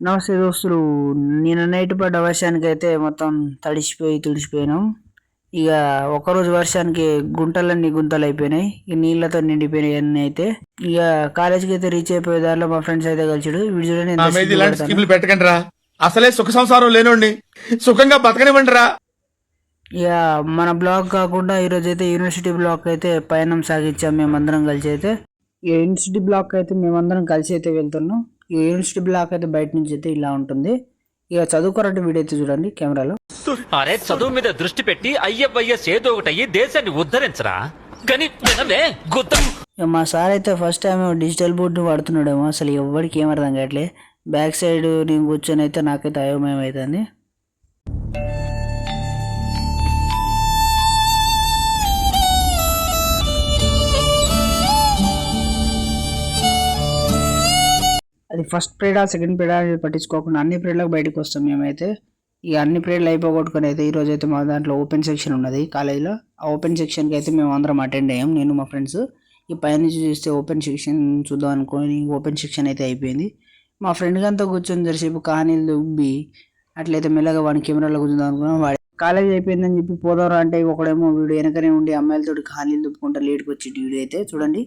నమస్తే దోస్తులు. నిన్న నైట్ పడ్డ వర్షానికి అయితే మొత్తం తడిసిపోయి తుడిసిపోయినాం. ఇక ఒకరోజు వర్షానికి గుంటలన్నీ గుంతలు అయిపోయినాయి, ఇక నీళ్లతో నిండిపోయినాయి అన్నీ. అయితే ఇక కాలేజీకి అయితే రీచ్ అయిపోయే దారిలో మా ఫ్రెండ్స్ అయితే కలిసిడు. వీడియోలో నా మీద ఇలాంటి స్కీములు పెట్టకండి రా. అసలే సుఖ సంసారం లేనోండి, సుఖంగా బతకనివ్వండి రా. ఇక మన బ్లాక్ కాకుండా ఈరోజు అయితే యూనివర్సిటీ బ్లాక్ అయితే పయనం సాగించాం మేమందరం కలిసి. అయితే ఈ యూనివర్సిటీ బ్లాక్ అయితే మేమందరం కలిసి అయితే వెళ్తున్నాం. ఈ యూనివర్సిటీ బ్లాక్ అయితే బయట నుంచి అయితే ఇలా ఉంటుంది. ఇక చదువుకోరంటే వీడియో అయితే చూడండి కెమెరాలో. అరే చదువు మీద దృష్టి పెట్టి అయ్యవయ్యస్ ఏదో ఒకటయ్యి దేశాన్ని ఉద్ధరించరా. కానీ ఇక మా సార్ అయితే ఫస్ట్ టైం డిజిటల్ బోర్డు వాడుతున్నాడేమో, అసలు ఎవరికి ఏం అర్థం కావట్లే. బ్యాక్ సైడ్ నేను కూర్చొని అయితే నాకైతే అయోమయం అవుతుంది. అది ఫస్ట్ పీరియడ్ సెకండ్ పీరియడ్ అనేది పట్టించుకోకుండా అన్ని పీరియడ్లకు బయటకు వస్తాం మేమైతే. ఇక అన్ని పీరియడ్లు అయిపోగొట్టుకుని అయితే ఈరోజు అయితే మా దాంట్లో ఓపెన్ సెక్షన్ ఉన్నది కాలేజీలో. ఆ ఓపెన్ సెక్షన్కి అయితే మేము అందరం అటెండ్ అయ్యాం, నేను మా ఫ్రెండ్స్. ఈ పైనుంచి చూస్తే ఓపెన్ సెక్షన్ చూద్దాం అనుకోని ఓపెన్ సెక్షన్ అయితే అయిపోయింది. మా ఫ్రెండ్ అంతా కూర్చొని జరిసేపు కహానీలు దుబ్బి అట్లయితే మెల్లగా వాడి కెమెరాలో కూర్చుందాం అనుకున్నాం. వాడి కాలేజ్ అయిపోయిందని చెప్పి పోదాం అంటే ఒకడేమో వీడు వెనకనే ఉండి అమ్మాయిలతో కహానీలు దుప్పుకుంటా లేట్కి వచ్చి వీడియో అయితే చూడండి.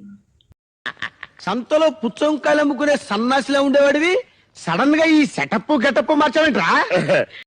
సంతలో పుచ్చంకాయలు అమ్ముకునే సన్నాసిలో ఉండేవాడివి సడన్ గా ఈ సెటప్ గెటప్ మార్చావేంట్రా?